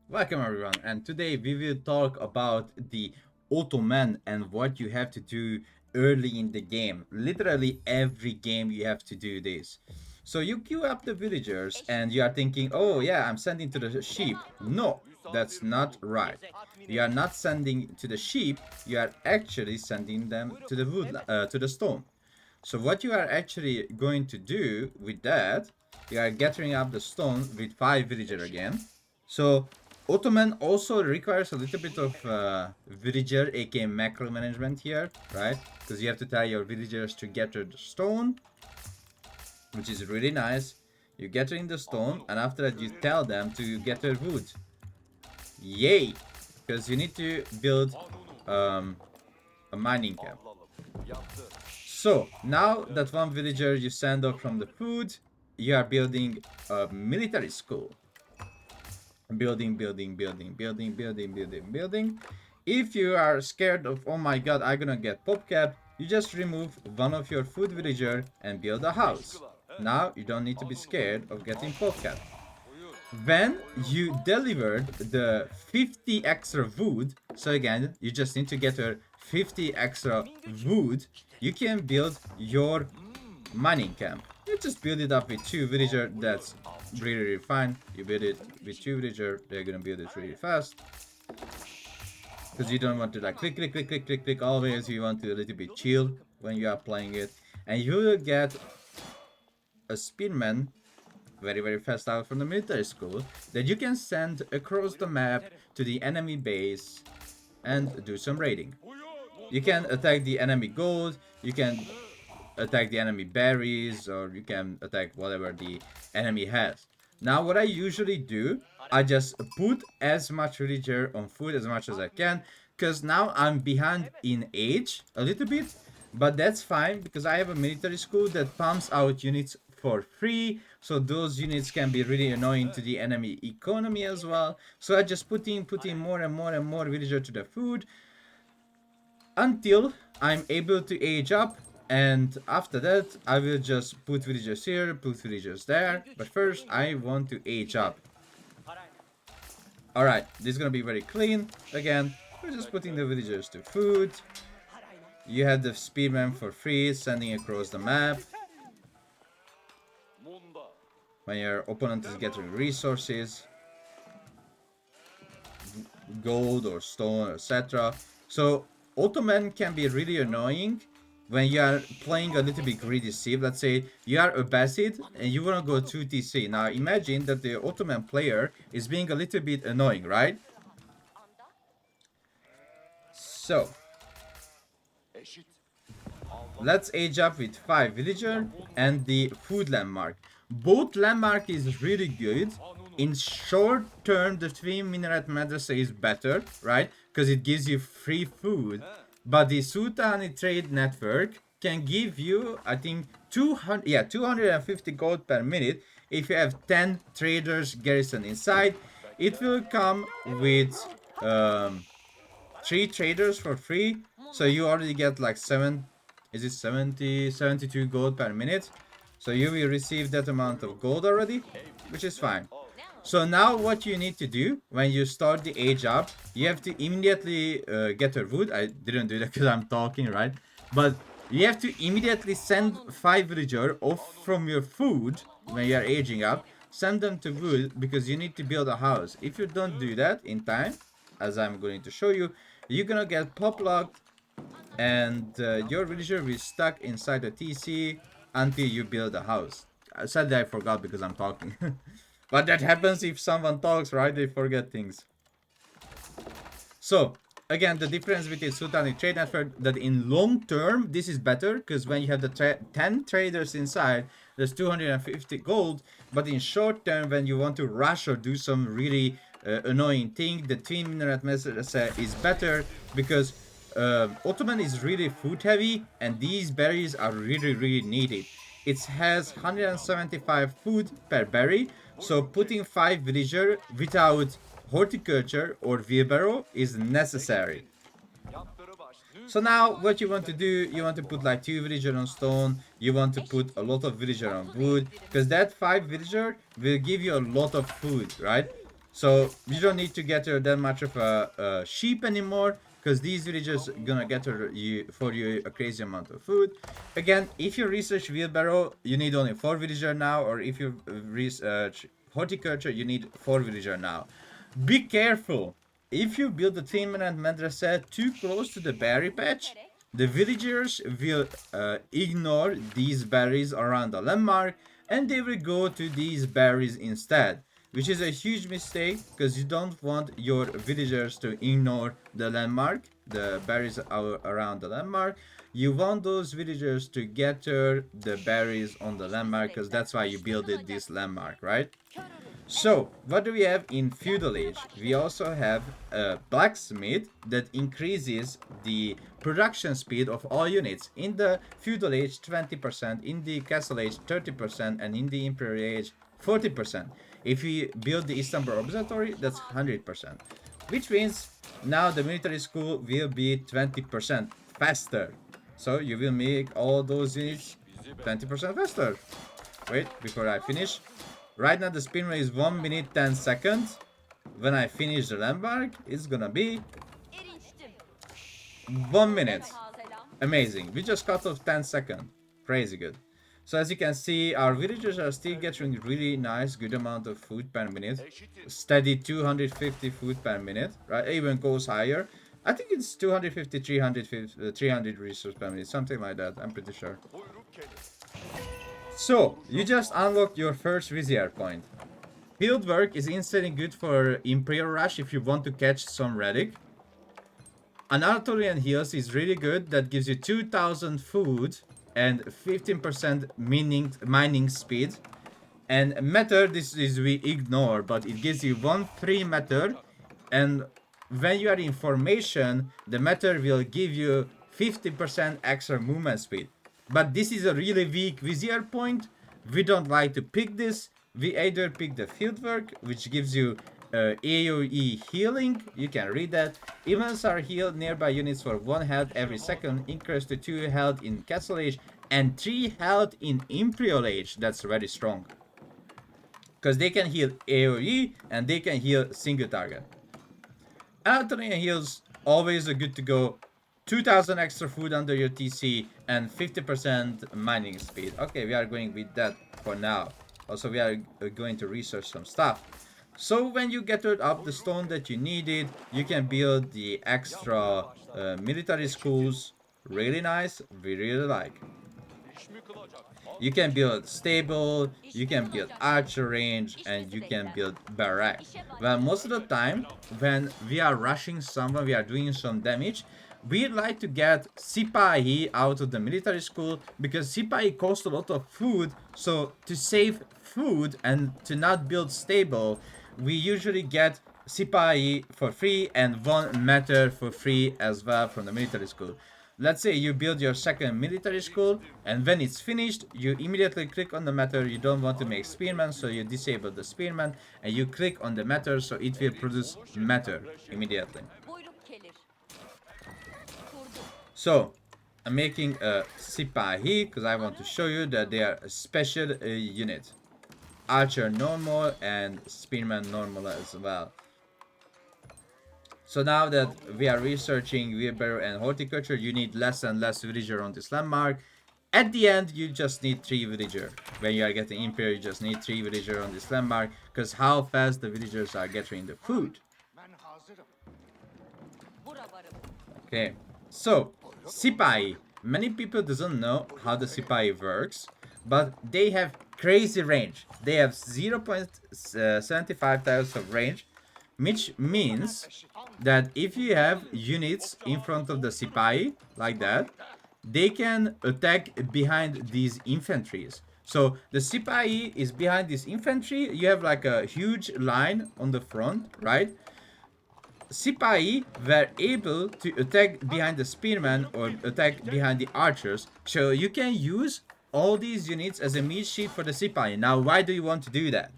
Welcome everyone, and today we will talk about the Ottoman and what you have to do early in the game. Literally every game you have to do this. So you queue up the villagers and you are thinking, oh yeah, I'm sending to the sheep. No, that's not right. You are not sending to the sheep, you are actually sending them to the wood, to the stone. So what you are actually going to do with that, you are gathering up the stone with 5 villager again. So Ottoman also requires a little bit of villager, aka macro management here, right? Because you have to tell your villagers to gather the stone, which is really nice. You gather in the stone, and after that you tell them to gather wood. Yay! Because you need to build um, a mining camp. So now that one villager you send off from the food, you are building a military school. Building. If you are scared of, oh my god, I'm gonna get popcapped, you just remove one of your food villager and build a house. Now you don't need to be scared of getting popcapped. When you delivered the 50 extra wood, so again, you just need to get your 50 extra wood, you can build your mining camp. You just build it up with 2 villager, that's really fine. You build it with 2 villager, they're gonna build it really fast. Because you don't want to like click always, you want to a little bit chill when you are playing it. And you will get a spearman very fast out from the military school that you can send across the map to the enemy base and do some raiding. You can attack the enemy gold, you can attack the enemy berries, or you can attack whatever the enemy has. Now what I usually do, I just put as much villager on food as much as I can, because now I'm behind in age a little bit, but that's fine because I have a military school that pumps out units for free, so those units can be really annoying to the enemy economy as well. So I just put in more and more villager to the food until I'm able to age up, and after that I will just put villagers here, put villagers there, but first I want to age up. Alright, this is gonna be very clean. Again, we're just putting the villagers to food. You have the spearman for free, sending across the map. When your opponent is getting resources, gold or stone, etc. So Ottoman can be really annoying when you are playing a little bit greedy civ. Let's say you are a Abbasid and you want to go 2TC. Now imagine that the Ottoman player is being a little bit annoying, right? So let's age up with 5 villager and the food landmark. Both landmark is really good. In short term, the twin minaret madrasa is better, right? Because it gives you free food. But the Sultani trade network can give you, I think, 250 gold per minute if you have 10 traders garrison inside. It will come with 3 traders for free, so you already get like 72 gold per minute. So you will receive that amount of gold already, which is fine. So now what you need to do when you start the age up, you have to immediately get a wood. I didn't do that because I'm talking, right? But you have to immediately send 5 villager off from your food when you are aging up. Send them to wood because you need to build a house. If you don't do that in time, as I'm going to show you, you're gonna get pop locked and your villager will be stuck inside the TC until you build a house. Sadly, I forgot because I'm talking. But that happens if someone talks, right? They forget things. So, again, the difference between Sultani trade network, that in long term, this is better, because when you have the 10 traders inside, there's 250 gold, but in short term, when you want to rush or do some really annoying thing, the twin minaret method is better, because Ottoman is really food heavy, and these berries are really needed. It has 175 food per berry, so putting 5 villager without horticulture or wheelbarrow is necessary. So now what you want to do, you want to put like 2 villager on stone, you want to put a lot of villager on wood, because that 5 villager will give you a lot of food, right? So you don't need to gather that much of a sheep anymore, because these villagers gonna gather for you a crazy amount of food. Again, if you research wheelbarrow, you need only 4 villager now, or if you research horticulture, you need 4 villager now. Be careful. If you build the tenement and madrasa too close to the berry patch, the villagers will ignore these berries around the landmark, and they will go to these berries instead, which is a huge mistake, because you don't want your villagers to ignore the landmark, the berries around the landmark. You want those villagers to gather the berries on the landmark, because that's why you built this landmark, right? So, what do we have in Feudal Age? We also have a blacksmith that increases the production speed of all units. In the Feudal Age, 20%, in the Castle Age, 30%, and in the Imperial Age, 40%. If we build the Istanbul Observatory, that's 100%. Which means now the military school will be 20% faster. So you will make all those units 20% faster. Wait, before I finish. Right now the spin rate is 1 minute 10 seconds. When I finish the landmark, it's gonna be 1 minute. Amazing. We just cut off 10 seconds. Crazy good. So as you can see, our villagers are still getting really nice, good amount of food per minute. Steady 250 food per minute, right? It even goes higher. I think it's 250, 300 resources per minute, something like that. I'm pretty sure. So, you just unlocked your first vizier point. Field work is instantly good for Imperial Rush if you want to catch some relic. Anatolian Hills is really good, that gives you 2000 food and 15% mining speed. And matter, this is we ignore, but it gives you 1 free matter, and when you are in formation, the matter will give you 50% extra movement speed. But this is a really weak vizier point. We don't like to pick this. We either pick the fieldwork, which gives you AoE healing. You can read that. Events are healed nearby units for 1 health every second, increase to 2 health in Castle Age, and 3 health in Imperial Age. That's very strong, because they can heal AoE and they can heal single target. Anatolian heals always are good to go. 2000 extra food under your TC and 50% mining speed. Okay, we are going with that for now. Also, we are going to research some stuff. So when you gathered up the stone that you needed, you can build the extra military schools. Really nice. We really like. You can build stable, you can build archer range, and you can build barrack. Well, most of the time, when we are rushing someone, we are doing some damage, we like to get Sipahi out of the military school, because Sipahi cost a lot of food. So to save food and to not build stable, we usually get Sipahi for free and 1 matter for free as well from the military school. Let's say you build your second military school, and when it's finished, you immediately click on the matter. You don't want to make spearmen, so you disable the spearmen, and you click on the matter, so it will produce matter immediately. So, I'm making a Sipahi, because I want to show you that they are a special unit. Archer normal and spearman normal as well. So now that we are researching wheelbarrow and horticulture, you need less and less villager on this landmark. At the end, you just need 3 villager. When you are getting Imperial, you just need 3 villager on this landmark, because how fast the villagers are getting the food. Okay, so Sipahi. Many people doesn't know how the Sipahi works, but they have crazy range. They have 0.75 tiles of range, which means that if you have units in front of the Sipahi, like that, they can attack behind these infantries. So the Sipahi is behind this infantry, you have like a huge line on the front, right? Sipahi were able to attack behind the spearmen or attack behind the archers, so you can use all these units as a meat sheet for the Sipahi. Now, why do you want to do that?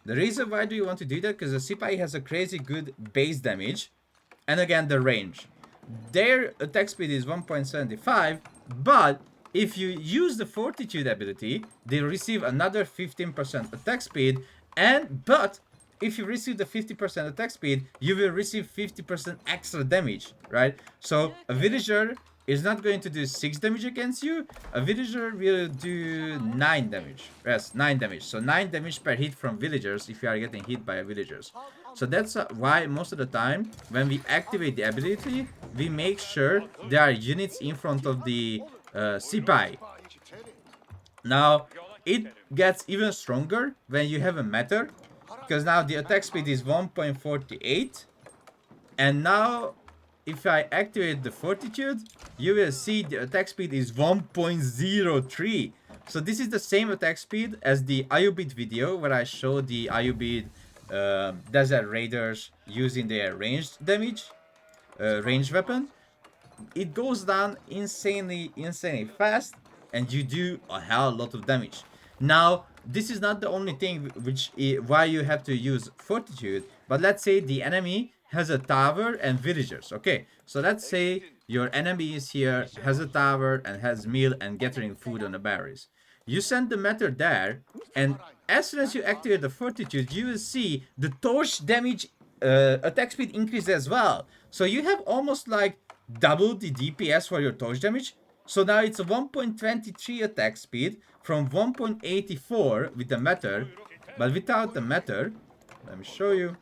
The reason why do you want to do that, because the Sipahi has a crazy good base damage, and again the range. Their attack speed is 1.75, but if you use the fortitude ability, they receive another 15% attack speed, but if you receive the 50% attack speed, you will receive 50% extra damage, right? So a villager is not going to do 6 damage against you. A villager will do 9 damage. Yes, 9 damage. So 9 damage per hit from villagers if you are getting hit by villagers. So that's why most of the time when we activate the ability, we make sure there are units in front of the Sipahi. Now, it gets even stronger when you have a matter, because now the attack speed is 1.48, and now if I activate the fortitude, you will see the attack speed is 1.03. So this is the same attack speed as the Ayubid video where I showed the Ayubid desert raiders using their ranged damage, ranged weapon. It goes down insanely fast, and you do a hell of a lot of damage. Now, this is not the only thing why you have to use fortitude, but let's say the enemy has a tower and villagers. Okay, so let's say your enemy is here, has a tower and has meal and gathering food on the berries. You send the matter there, and as soon as you activate the fortitude, you will see the torch damage attack speed increase as well. So you have almost like double the DPS for your torch damage. So now it's a 1.23 attack speed from 1.84 with the matter, but without the matter, let me show you.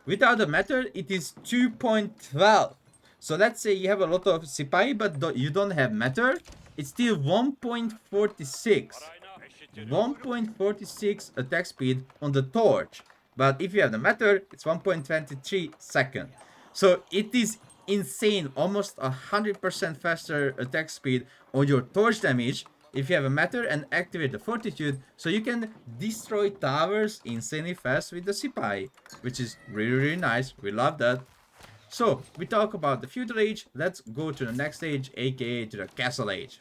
Without the matter, it is 2.12. So let's say you have a lot of Sipahi, but you don't have matter. It's still 1.46. 1.46 attack speed on the torch. But if you have the matter, it's 1.23 second. So it is insane, almost 100% faster attack speed on your torch damage if you have a matter and activate the fortitude, so you can destroy towers insanely fast with the Sipahi, which is really nice. We love that. So we talk about the Feudal Age. Let's go to the next age, aka to the Castle Age.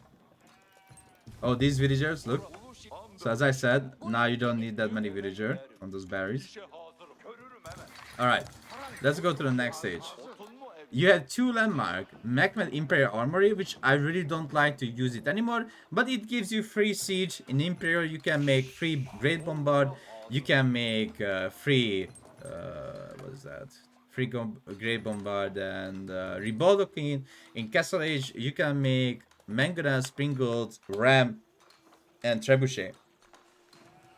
Oh, these villagers, look. So as I said, now you don't need that many villagers on those berries. Alright, let's go to the next stage. You have two landmarks, Mechmed Imperial Armory, which I really don't like to use it anymore, but it gives you free siege. In Imperial you can make free Great Bombard, you can make free, what is that? Free Great Bombard and Reboldoking. In Castle Age you can make Mangana, Springald, Ram and Trebuchet.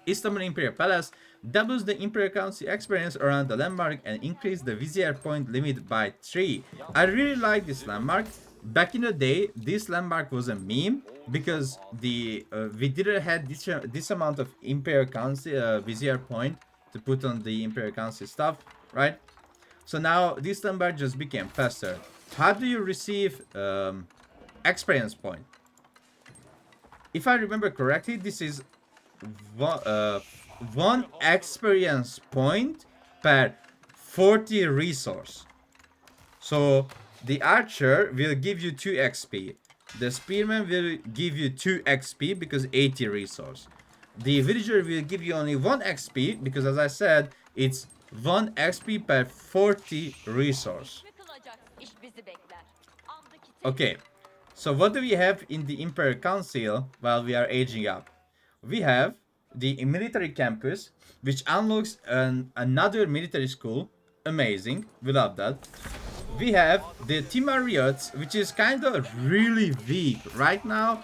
Istanbul Imperial Palace doubles the Imperial Council experience around the landmark and increase the vizier point limit by 3. I really like this landmark. Back in the day, this landmark was a meme because we didn't have this amount of Imperial Council vizier point to put on the Imperial Council stuff, right? So now this landmark just became faster. How do you receive experience point? If I remember correctly, this is one experience point per 40 resource. So the archer will give you 2 XP. The spearman will give you 2 XP because 80 resource. The villager will give you only 1 XP because, as I said, it's 1 XP per 40 resource. Okay, so what do we have in the Imperial Council while we are aging up? We have the military campus, which unlocks another military school. Amazing, we love that. We have the Timariots, which is kind of really weak right now.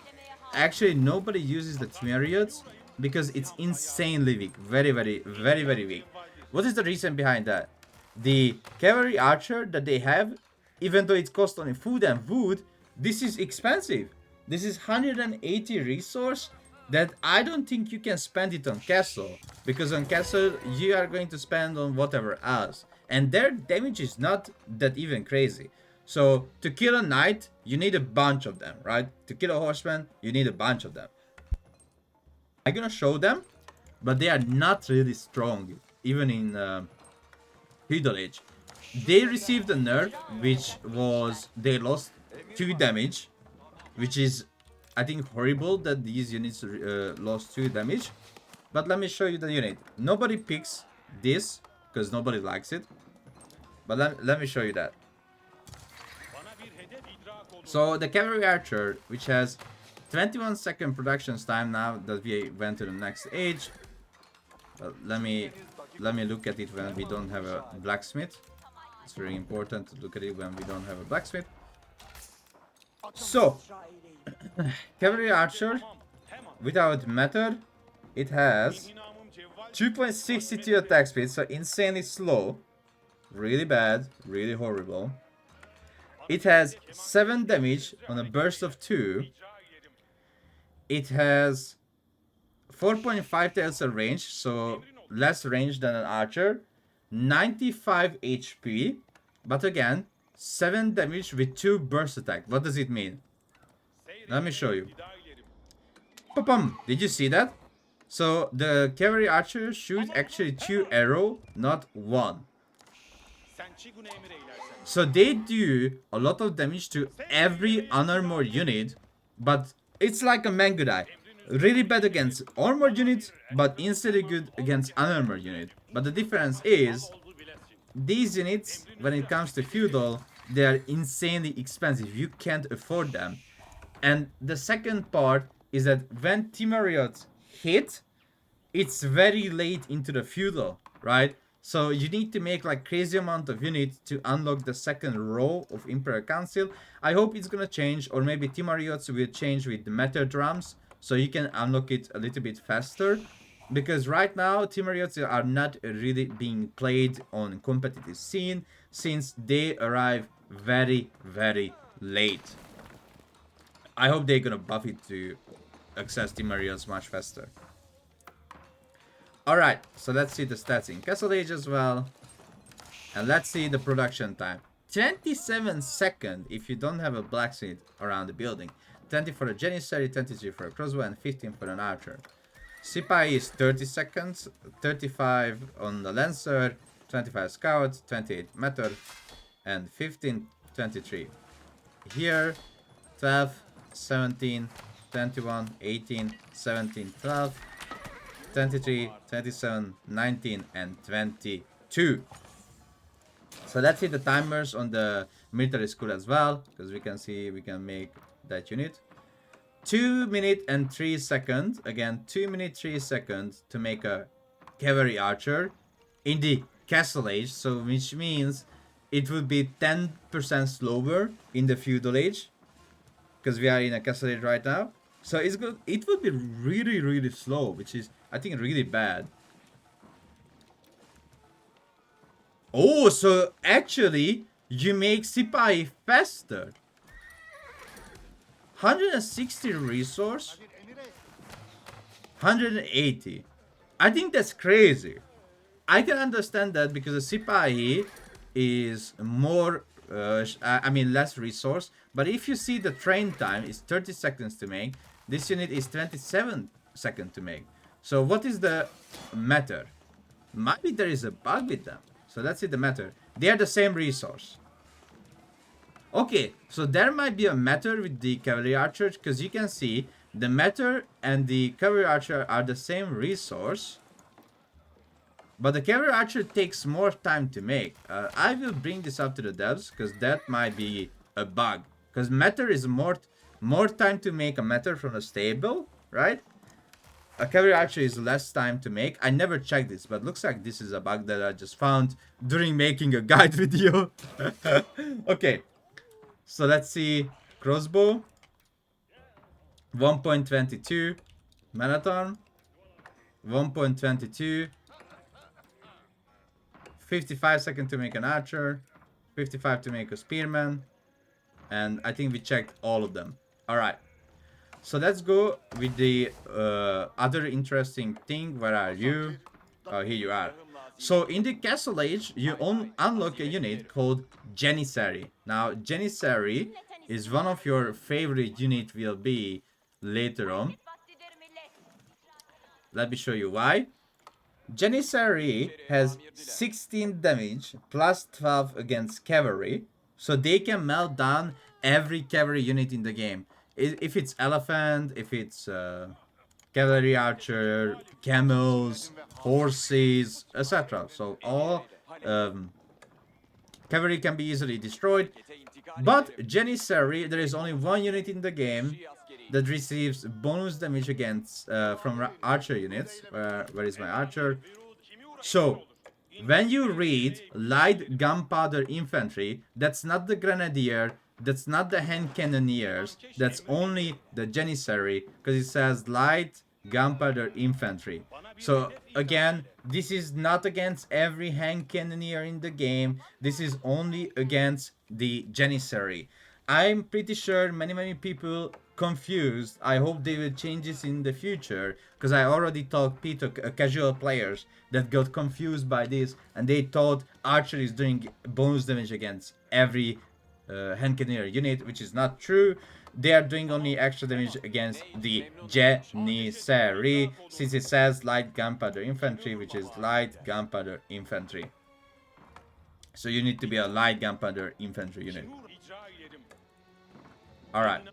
Actually, nobody uses the Timariots because it's insanely weak. Very weak. What is the reason behind that? The cavalry archer that they have, even though it costs only food and wood, this is expensive. This is 180 resource that I don't think you can spend it on castle, because on castle you are going to spend on whatever else, and their damage is not that even crazy. So to kill a knight you need a bunch of them, right? To kill a horseman you need a bunch of them. I'm gonna show them, but they are not really strong even in Feudal Age. They received a nerf, which was they lost 2 damage, which is, I think, horrible that these units lost 2 damage. But let me show you the unit. Nobody picks this because nobody likes it. But let me show you that. So the cavalry archer, which has 21-second production time now that we went to the next age. Let me look at it when we don't have a blacksmith. It's very important to look at it when we don't have a blacksmith. So, cavalry archer without method, it has 2.62 attack speed, so insanely slow, really bad, really horrible. It has 7 damage on a burst of 2. It has 4.5 telstar range, so less range than an archer. 95 HP, but again, 7 damage with 2 burst attack. What does it mean? Let me show you. Pum! Did you see that? So the cavalry archer shoots actually 2 arrows, not 1. So they do a lot of damage to every unarmored unit, but it's like a Mangudai. Really bad against armored units, but instantly good against unarmored unit. But the difference is, these units, when it comes to feudal, they are insanely expensive. You can't afford them. And the second part is that when Timariot hit, it's very late into the feudal, right? So you need to make like crazy amount of units to unlock the second row of Imperial Council. I hope it's gonna change, or maybe Timariots will change with the meta drums, so you can unlock it a little bit faster. Because right now, Timariots are not really being played on competitive scene, since they arrive very, very late. I hope they're gonna buff it to access Timariots much faster. Alright, so let's see the stats in Castle Age as well. And let's see the production time. 27 seconds if you don't have a blacksmith around the building. 20 for a Janissary, 23 for a crossbow, and 15 for an archer. Sipahi is 30 seconds, 35 on the Lancer, 25 Scout, 28 Meter, and 15, 23. Here, 12, 17, 21, 18, 17, 12, 23, 27, 19, and 22. So let's see the timers on the military school as well, because we can see we can make that unit. 2 minutes and 3 seconds. Again, 2 minutes 3 seconds to make a cavalry archer in the Castle Age. So which means it would be 10% slower in the Feudal Age, because we are in a Castle Age right now. So it's good. It would be really, really slow, which is, I think, really bad. Oh, so actually, you make Sipahi faster. 160 resource. 180. I think that's crazy. I can understand that because the Sipahi is more, less resource. But if you see the train time is 30 seconds to make, this unit is 27 seconds to make. So what is the matter? Maybe there is a bug with them. So let's see the matter. They are the same resource. Okay, so there might be a matter with the cavalry archer, because you can see the matter and the cavalry archer are the same resource. But the cavalry archer takes more time to make. I will bring this up to the devs, because that might be a bug. Because matter is more time to make a matter from the stable, right? A cavalry archer is less time to make. I never checked this, but looks like this is a bug that I just found during making a guide video. Okay, so let's see. Crossbow. 1.22. Marathon. 1.22. 55 seconds to make an archer. 55 to make a spearman. And I think we checked all of them. Alright. So let's go with the other interesting thing. Where are you? Oh, here you are. So in the Castle Age, you unlock a unit called Janissary. Now, Janissary is one of your favorite unit will be later on. Let me show you why. Janissary has 16 damage plus 12 against cavalry. So they can melt down every cavalry unit in the game. If it's elephant, if it's cavalry archer, camels, horses, etc. So all cavalry can be easily destroyed. But Janissary, there is only one unit in the game that receives bonus damage against from archer units. Where is my archer? So, when you read light gunpowder infantry, that's not the grenadier, that's not the hand cannoneers, that's only the janissary, because it says light gunpowder infantry. So again, this is not against every hand cannoneer in the game, this is only against the janissary. I'm pretty sure many people confused. I hope they will change this in the future, because I already talked to casual players that got confused by this and they thought archer is doing bonus damage against every hand cannoneer unit, which is not true. They are doing only extra damage against the janissary, since it says light gunpowder infantry, which is light gunpowder infantry. So you need to be a light gunpowder infantry unit. Alright,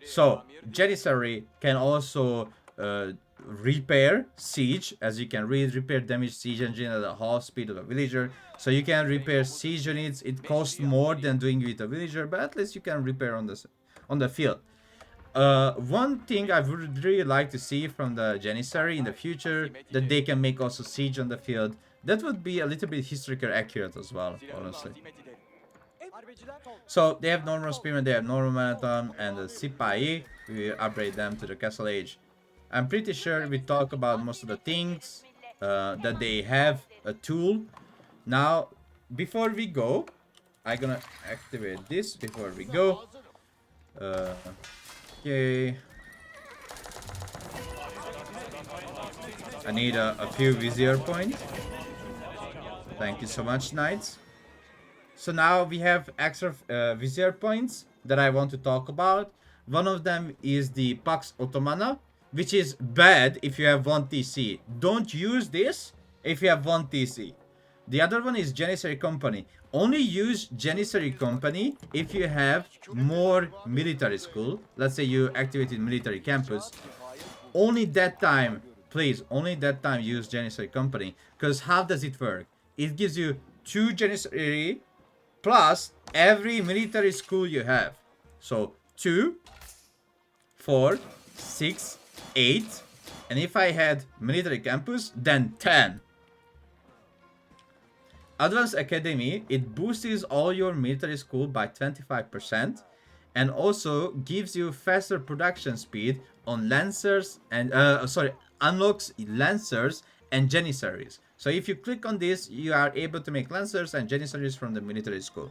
so janissary can also repair siege, as you can read, repair damage siege engine at the half speed of a villager. So you can repair siege units. It costs more than doing it with a villager, but at least you can repair on the field. One thing I would really like to see from the janissary in the future, that they can make also siege on the field. That would be a little bit historically accurate as well, honestly. So they have normal spearmen, they have normal marathon, and the Sipahi, we upgrade them to the Castle Age. I'm pretty sure we talk about most of the things that they have a tool. Now, before we go, I'm gonna activate this before we go. Okay. I need a few vizier points. Thank you so much, knights. So now we have extra vizier points that I want to talk about. One of them is the Pax Ottomana, which is bad if you have 1 TC. Don't use this if you have 1 TC. The other one is Janissary Company. Only use Janissary Company if you have more military school. Let's say you activated military campus. Only that time, please, only that time use Janissary Company. Because how does it work? It gives you 2 Janissary plus every military school you have. So 2, 4, 6, 8. And if I had military campus, then 10. Advanced Academy, it boosts all your military school by 25% and also gives you faster production speed on lancers and unlocks lancers and janissaries. So if you click on this, you are able to make lancers and janissaries from the military school.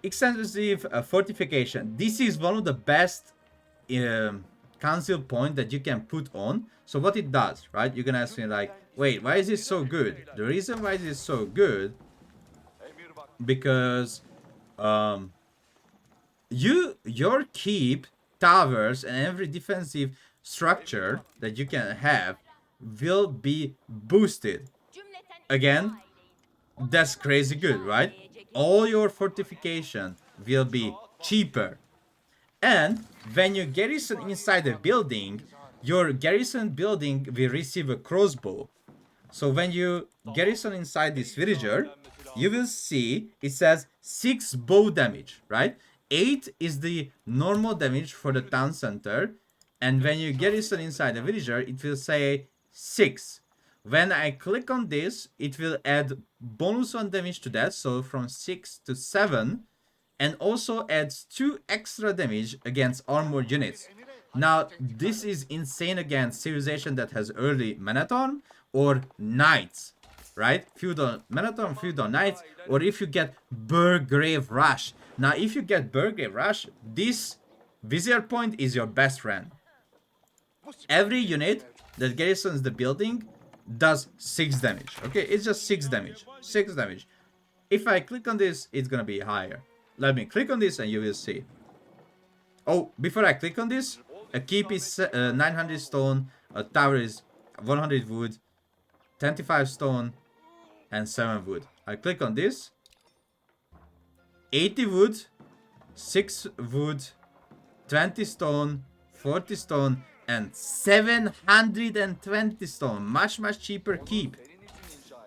Extensive fortification. This is one of the best council point that you can put on. So what it does, right? You're gonna ask me like, wait, why is this so good? The reason why this is so good, because your keep, towers, and every defensive structure that you can have will be boosted. Again, that's crazy good, right? All your fortification will be cheaper. And when you garrison inside a building, your garrison building will receive a crossbow. So when you garrison inside this villager, you will see it says 6 bow damage, right? 8 is the normal damage for the town center. And when you garrison inside the villager, it will say 6. When I click on this, it will add bonus 1 damage to that, so from 6 to 7. And also adds 2 extra damage against armored units. Now, this is insane against civilization that has early Manathon or Knights, right? Feudal Manathon, Feudal Knights, or if you get Burgrave Rush. Now, if you get Burgrave Rush, this Vizier point is your best friend. Every unit that garrisons the building does 6 damage, okay? It's just 6 damage, 6 damage. If I click on this, it's gonna be higher. Let me click on this and you will see. Oh, before I click on this, a keep is 900 stone, a tower is 100 wood, 25 stone, and 7 wood. I click on this. 80 wood, 6 wood, 20 stone, 40 stone, and 720 stone. Much cheaper keep.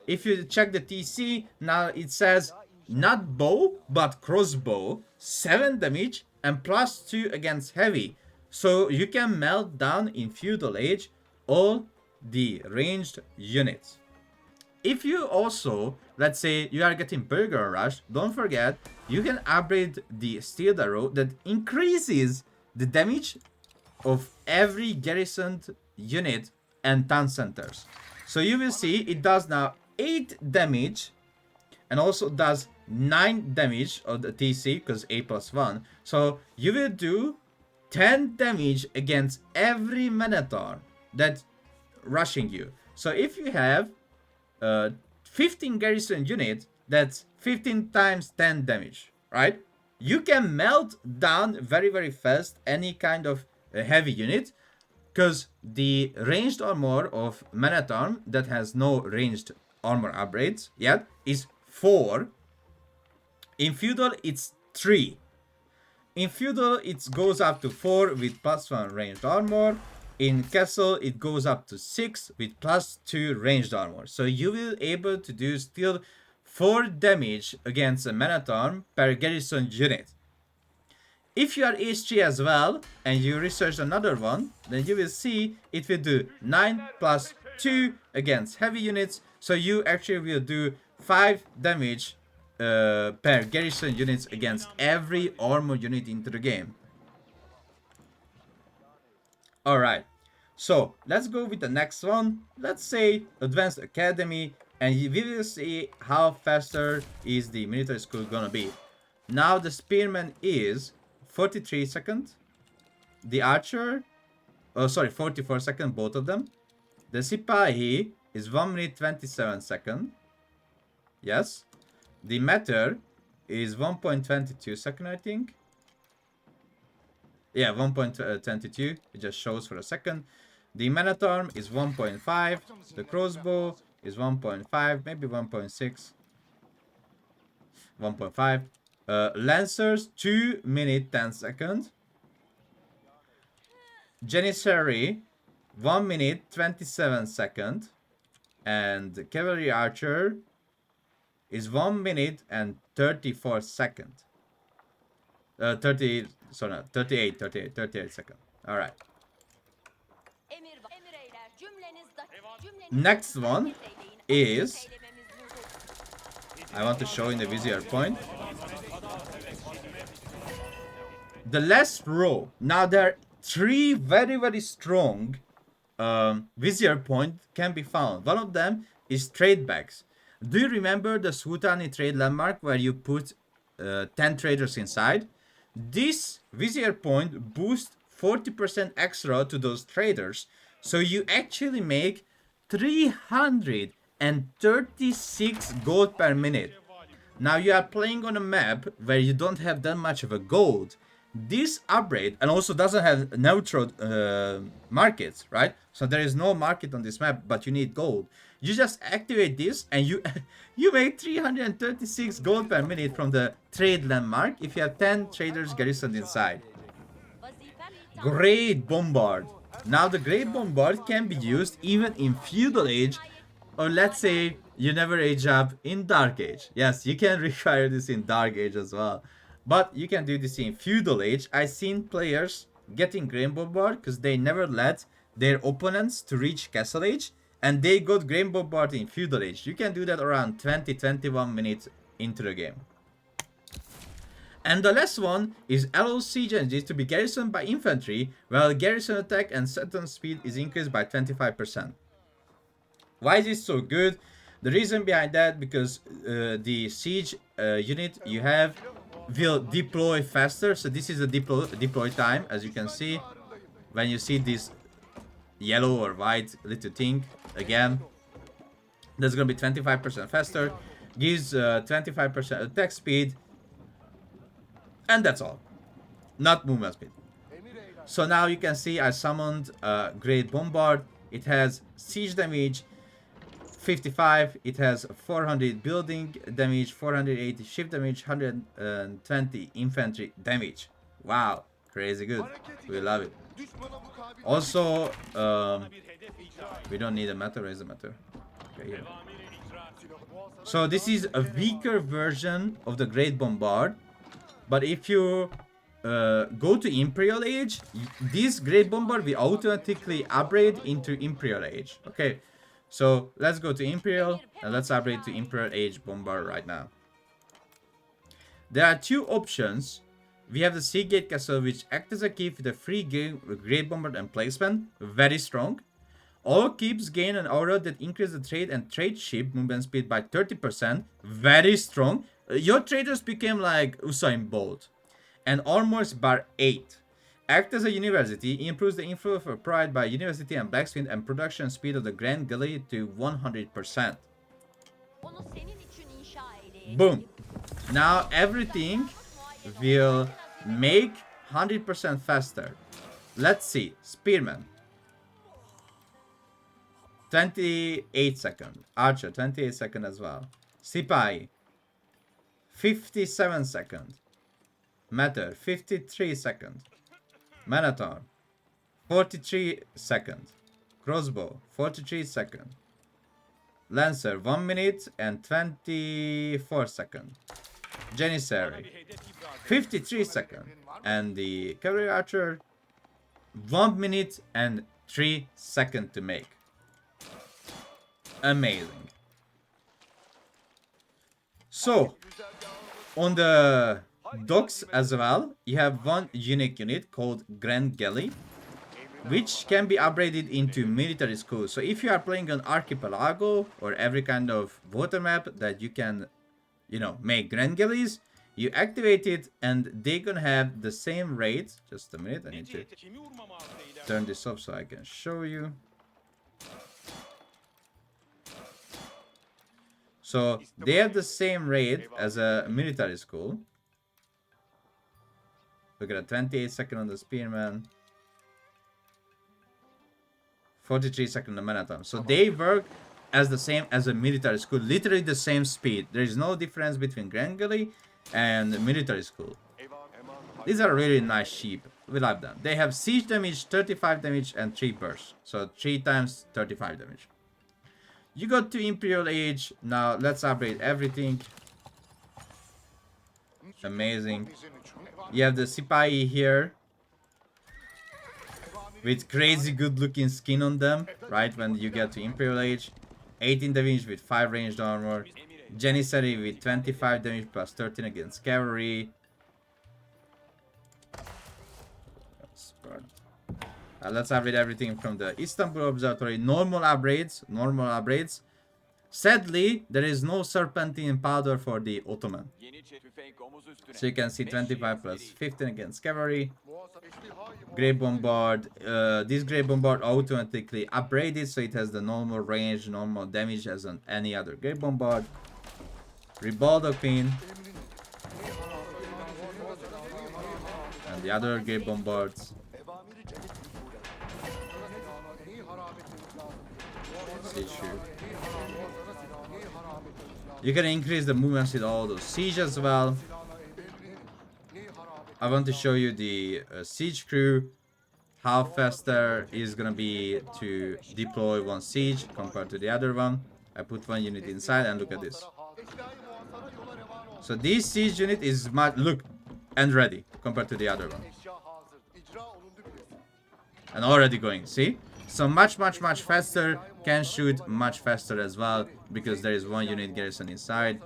If you check the TC, now it says not bow, but crossbow, 7 damage, and +2 against heavy. So you can melt down in Feudal Age all the ranged units. If you also, let's say you are getting Burger Rush, don't forget you can upgrade the Steel Arrow that increases the damage of every garrisoned unit and town centers. So you will see it does now 8 damage and also does 9 damage on the TC because A+1. So you will do 10 damage against every Minotaur that's rushing you. So if you have 15 garrison units, that's 15 times 10 damage, right? You can melt down very fast any kind of heavy unit because the ranged armor of Minotaur that has no ranged armor upgrades yet is 4. In Feudal, it's 3. In Feudal, it goes up to 4 with +1 ranged armor. In Castle, it goes up to 6 with +2 ranged armor. So you will able to do still 4 damage against a Minotaur per garrison unit. If you are HG as well, and you research another one, then you will see it will do 9 plus 2 against heavy units. So you actually will do 5 damage per garrison units against every armor unit into the game. Alright, so let's go with the next one. Let's say Advanced Academy, and we will see how faster is the military school gonna be. Now the Spearman is 43 seconds. The Archer, 44 seconds, both of them. The Sipahi is 1 minute 27 seconds. Yes. The Matter is 1.22 seconds, I think. Yeah, 1.22. It just shows for a second. The Minotaur is 1.5. The Crossbow is 1.5, maybe 1.6. 1.5. Lancers, 2 minutes 10 seconds. Janissary, 1 minute 27 seconds. And Cavalry Archer is 1 minute and 34 seconds. 38 seconds. Alright. Next one is, I want to show in the Vizier point, the last row. Now there are 3 very strong Vizier point can be found. One of them is trade bags. Do you remember the Sultani trade landmark where you put 10 traders inside? This Vizier point boosts 40% extra to those traders. So you actually make 336 gold per minute. Now you are playing on a map where you don't have that much of a gold. This upgrade, and also doesn't have neutral markets, right? So there is no market on this map, but you need gold. You just activate this and you make 336 gold per minute from the trade landmark if you have 10 traders garrisoned inside. Great Bombard. Now the Great Bombard can be used even in Feudal Age, or let's say you never age up in Dark Age. Yes, you can require this in Dark Age as well. But you can do this in Feudal Age. I've seen players getting Great Bombard because they never let their opponents to reach Castle Age, and they got Great Bombard in Feudal Age. You can do that around 20-21 minutes into the game. And the last one is allows siege engines to be garrisoned by infantry, while garrison attack and settlement speed is increased by 25%. Why is this so good? The reason behind that, because the siege unit you have will deploy faster. So this is the deploy time, as you can see. When you see this yellow or white little thing again, that's gonna be 25% faster, gives 25% attack speed, and that's all, not movement speed. So now you can see I summoned Great Bombard. It has siege damage 55, it has 400 building damage, 480 ship damage, 120 infantry damage. Wow, crazy good. We love it. Also, we don't need a matter. Where is the matter? Okay, here. So this is a weaker version of the Great Bombard, but if you go to Imperial Age, this Great Bombard will automatically upgrade into Imperial Age. Okay, so let's go to Imperial and let's upgrade to Imperial Age Bombard right now. There are two options. We have the Seagate Castle, which acts as a keep with a free Great Bombard emplacement, very strong. All keeps gain an aura that increases the trade and trade ship movement speed by 30%, very strong. Your traders became like Usain Bolt. And armors bar 8. Act as a university, improves the inflow of pride by university and blacksmith and production speed of the Grand Galley to 100%. Boom. Now everything will make 100% faster. Let's see. Spearman. 28 seconds. Archer, 28 seconds as well. Sipahi. 57 seconds. Matter, 53 seconds. Manator, 43 seconds. Crossbow, 43 seconds. Lancer, 1 minute and 24 seconds. Janissary, 53 seconds. And the cavalry archer, 1 minute and 3 seconds to make. Amazing. So, on the docks as well, you have one unique unit called Grand Galley, which can be upgraded into military school. So if you are playing on archipelago or every kind of water map that you can, you know, make Grand Galleys, you activate it and they're gonna have the same rate. Just a minute, I need to turn this up so I can show you. So they have the same rate as a military school. Look at that, 28 seconds on the Spearman. 43 seconds on the Manatom. So they work as the same as a military school. Literally the same speed. There is no difference between Grand Galley and military school. These are really nice sheep. We love them. They have siege damage, 35 damage, and 3 bursts. So 3 times 35 damage. You got to Imperial Age. Now let's upgrade everything. Amazing. You have the Sipahi here with crazy good looking skin on them, right, when you get to Imperial Age. 18 damage with 5 ranged armor. Janissary with 25 damage plus 13 against cavalry. Let's upgrade everything from the Istanbul Observatory. Normal upgrades. Normal upgrades. Sadly, there is no serpentine powder for the Ottoman. So you can see 25 plus 15 against cavalry. Great Bombard. This Great Bombard automatically upgraded, so it has the normal range, normal damage as on any other Great Bombard. Ribaldo Queen. And the other Great Bombards. You can increase the movement with all those siege as well. I want to show you the siege crew, how faster is gonna be to deploy one siege compared to the other one. I put one unit inside and look at this. So this siege unit is much, look, and ready compared to the other one. And already going, see? So much faster, can shoot much faster as well, because there is one unit garrison inside.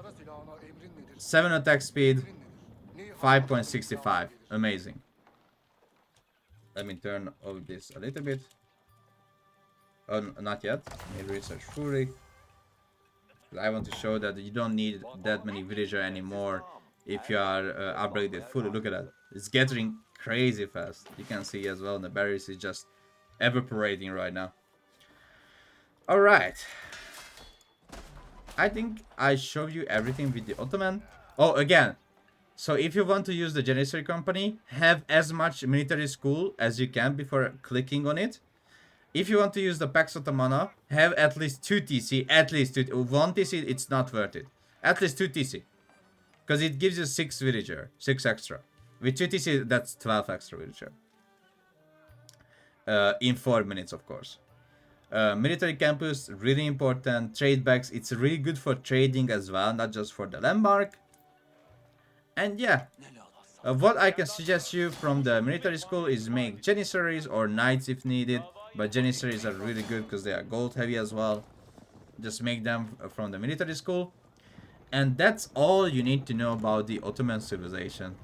7 attack speed, 5.65, amazing. Let me turn off this a little bit. Oh, not yet, need research fury. I want to show that you don't need that many villager anymore if you are upgraded fully. Look at that, it's getting crazy fast. You can see as well, the barriers is just evaporating right now. All right, I think I showed you everything with the Ottoman. Oh, again, so if you want to use the Janissary company, have as much military school as you can before clicking on it. If you want to use the Pax Ottomana, have at least 2 TC, at least 2. 1 TC, it's not worth it. At least 2 TC, because it gives you 6 villager, 6 extra. With 2 TC, that's 12 extra villager. In 4 minutes, of course. Military campus, really important. Trade bags, it's really good for trading as well, not just for the landmark. And yeah, What I can suggest you from the military school is make janissaries or knights if needed. But janissaries are really good because they are gold heavy as well. Just make them from the military school. And that's all you need to know about the Ottoman civilization.